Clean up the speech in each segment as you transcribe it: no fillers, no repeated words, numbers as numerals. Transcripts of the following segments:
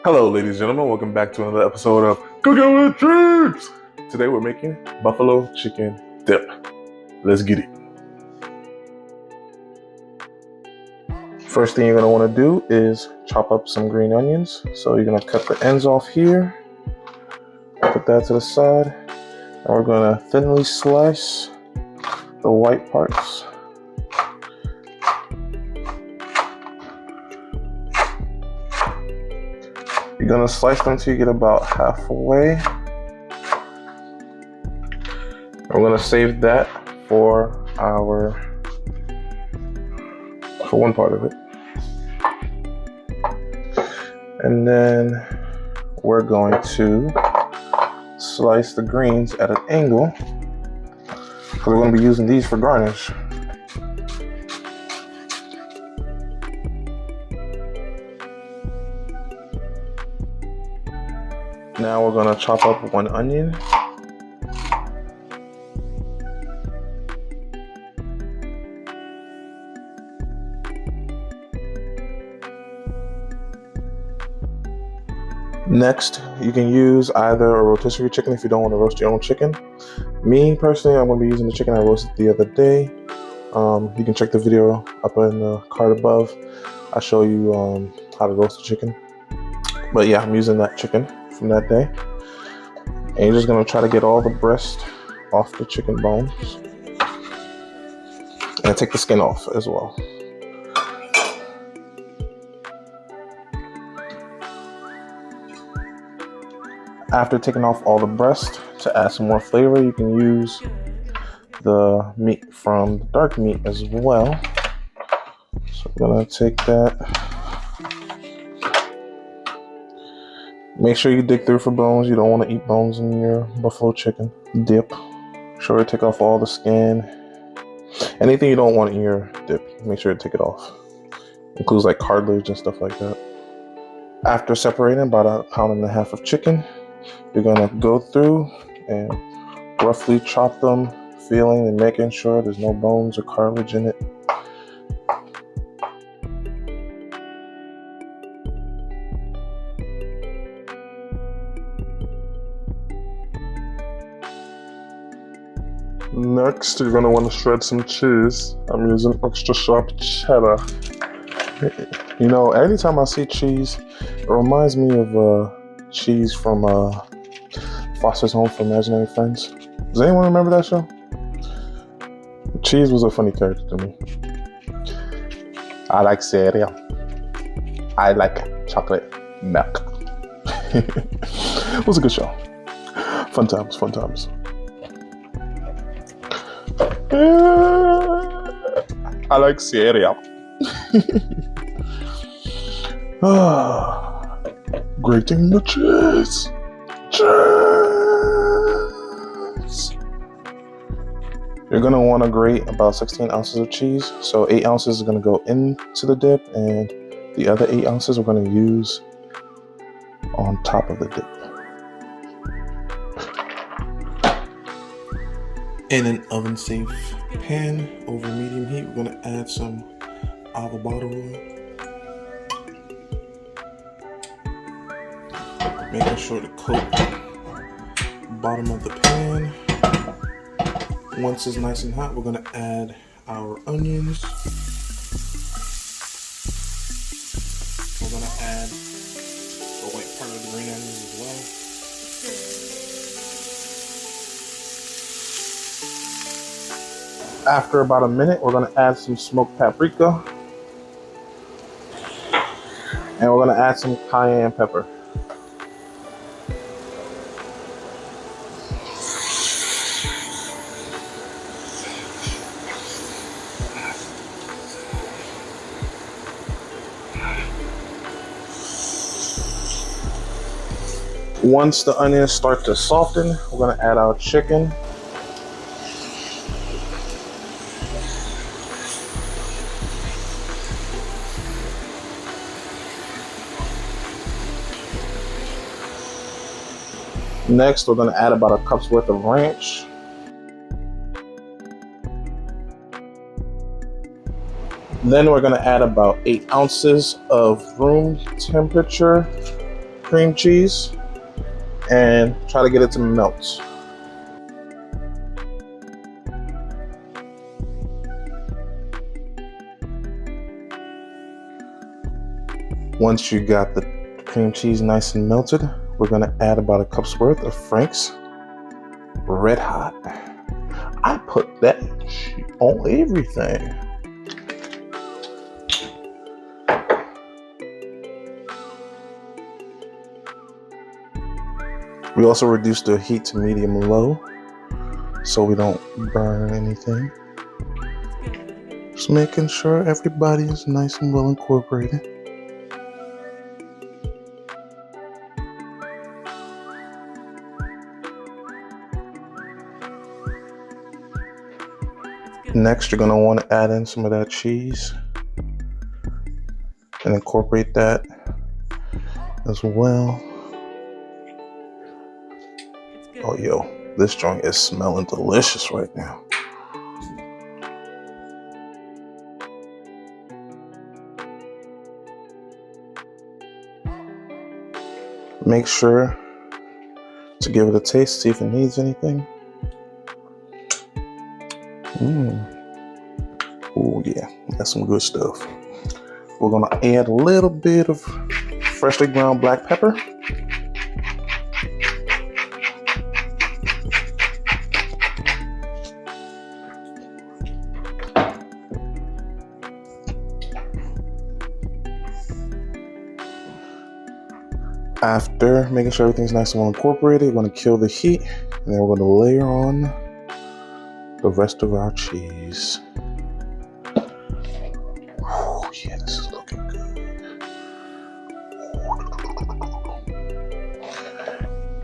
Hello, ladies and gentlemen. Welcome back to another episode of Cooking with Cheeds. Today we're making buffalo chicken dip. Let's get it. First thing you're going to want to do is chop up some green onions. So you're going to cut the ends off here. Put that to the side. And we're going to thinly slice the white parts. You're going to slice them until you get about halfway. We're going to save that for one part of it. And then we're going to slice the greens at an angle because we're going to be using these for garnish. Now we're going to chop up one onion. Next, you can use either a rotisserie chicken if you don't want to roast your own chicken. Me, personally, I'm going to be using the chicken I roasted the other day. You can check the video up in the card above. I show you how to roast the chicken. But yeah, I'm using that chicken from that day. And you're just going to try to get all the breast off the chicken bones. And take the skin off as well. After taking off all the breast, to add some more flavor, you can use the meat from the dark meat as well. So I'm gonna take that. Make sure you dig through for bones. You don't want to eat bones in your buffalo chicken dip. Make sure to take off all the skin. Anything you don't want in your dip, make sure to take it off. Includes like cartilage and stuff like that. After separating about 1.5 pounds of chicken, you're going to go through and roughly chop them, feeling and making sure there's no bones or cartilage in it. Next, you're going to want to shred some cheese. I'm using extra sharp cheddar. You know, anytime I see cheese, it reminds me of Cheeds from Foster's Home for Imaginary Friends. Does anyone remember that show? Cheeds was a funny character to me. I like cereal. I like chocolate milk. It was a good show. Fun times, fun times. I like cereal. Grating the cheese. Cheese. You're gonna want to grate about 16 ounces of cheese. So 8 ounces is gonna go into the dip, and the other 8 ounces we're gonna use on top of the dip. In an oven-safe pan over medium heat, we're gonna add some avocado oil. Making sure to coat the bottom of the pan. Once it's nice and hot, we're going to add our onions. We're going to add the white part of the green onions as well. After about a minute, we're going to add some smoked paprika. And we're going to add some cayenne pepper. Once the onions start to soften, we're going to add our chicken. Next, we're going to add about a cup's worth of ranch. Then we're going to add about 8 ounces of room temperature cream cheese and try to get it to melt. Once you got the cream cheese nice and melted, we're gonna add about a cup's worth of Frank's Red Hot. I put that on everything. We also reduced the heat to medium low so we don't burn anything. Just making sure everybody is nice and well incorporated. Next, you're gonna want to add in some of that cheese and incorporate that as well. Oh, yo, this joint is smelling delicious right now. Make sure to give it a taste, see if it needs anything. Oh yeah, that's some good stuff. We're gonna add a little bit of freshly ground black pepper. After making sure everything's nice and well incorporated, we're gonna kill the heat, and then we're gonna layer on the rest of our cheese. Oh yeah, this is looking good.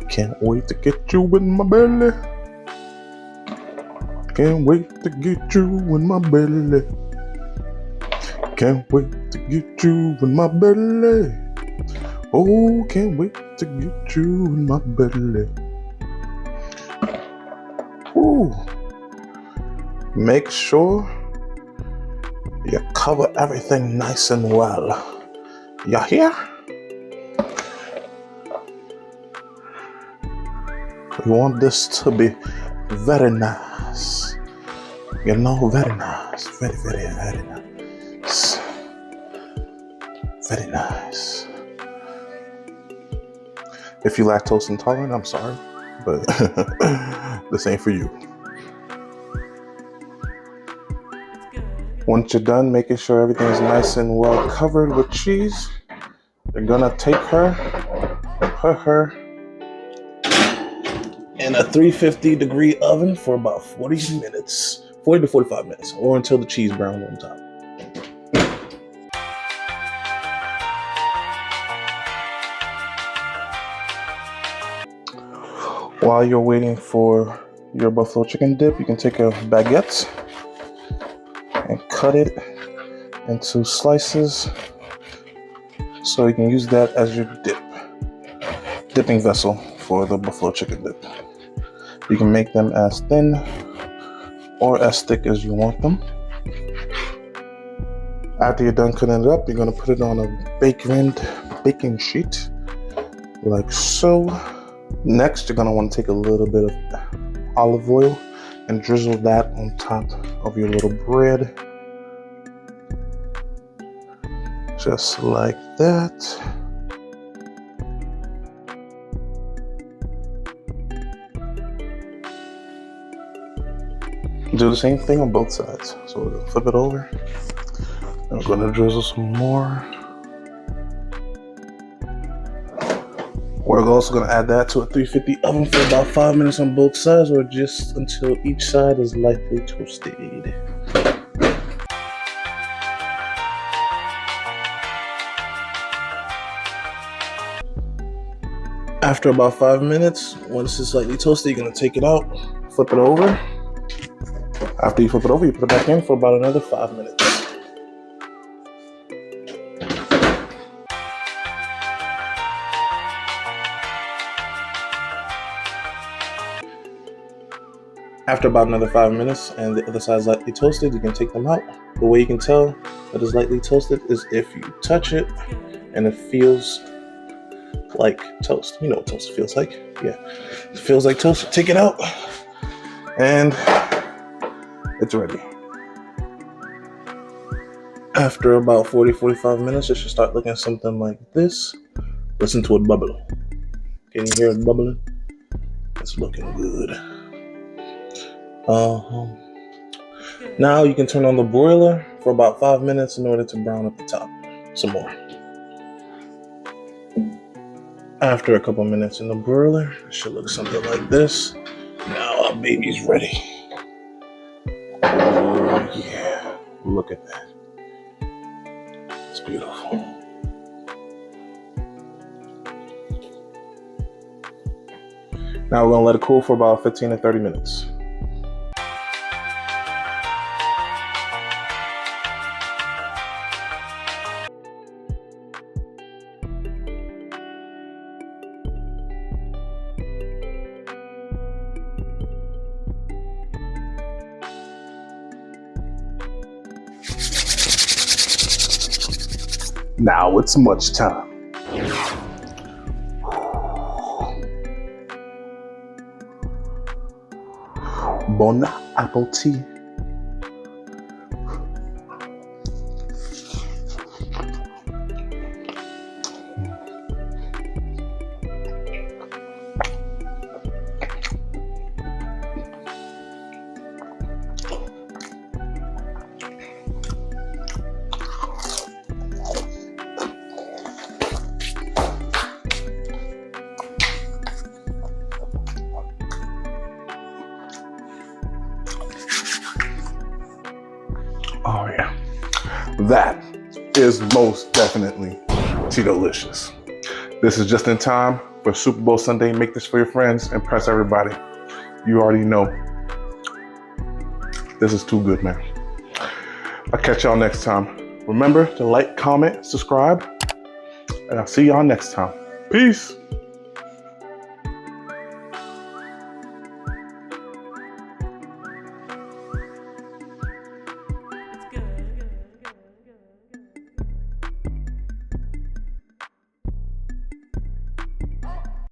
Can't wait to get you in my belly. Can't wait to get you in my belly. Can't wait to get you in my belly. Oh, can't wait to get you in my belly. Ooh. Make sure you cover everything nice and well. You hear? We want this to be very nice. You know, very nice. Very, very, very nice. Very nice. If you're lactose intolerant, I'm sorry, but this ain't for you. Once you're done making sure everything is nice and well covered with cheese, you're gonna take her and put her in a 350-degree oven for about 40 minutes, 40 to 45 minutes, or until the cheese browns on top. While you're waiting for your buffalo chicken dip, you can take a baguette and cut it into slices so you can use that as your dipping vessel for the buffalo chicken dip. You can make them as thin or as thick as you want them. After you're done cutting it up, you're going to put it on a baking sheet like so. Next, you're going to want to take a little bit of olive oil and drizzle that on top of your little bread. Just like that. Do the same thing on both sides. So we're going to flip it over. And we're going to drizzle some more. We're also going to add that to a 350 oven for about 5 minutes on both sides, or just until each side is lightly toasted. After about 5 minutes, once it's slightly toasted, you're going to take it out, flip it over. After you flip it over, you put it back in for about another 5 minutes. After about another 5 minutes and the other side is lightly toasted, you can take them out. The way you can tell that it's lightly toasted is if you touch it and it feels like toast. You know what toast feels like. Yeah, it feels like toast. Take it out, and it's ready. After about 40-45 minutes, it should start looking something like this. Listen to it bubble. Can you hear it bubbling? It's looking good. Now you can turn on the broiler for about 5 minutes in order to brown up the top some more. After a couple minutes in the broiler, it should look something like this. Now our baby's ready. Oh yeah, look at that. It's beautiful. Now we're gonna let it cool for about 15 to 30 minutes. Now it's much time. Bon appetit. Oh yeah, that is most definitely Cheeto-licious. This is just in time for Super Bowl Sunday. Make this for your friends, impress everybody. You already know. This is too good, man. I'll catch y'all next time. Remember to like, comment, subscribe, and I'll see y'all next time. Peace.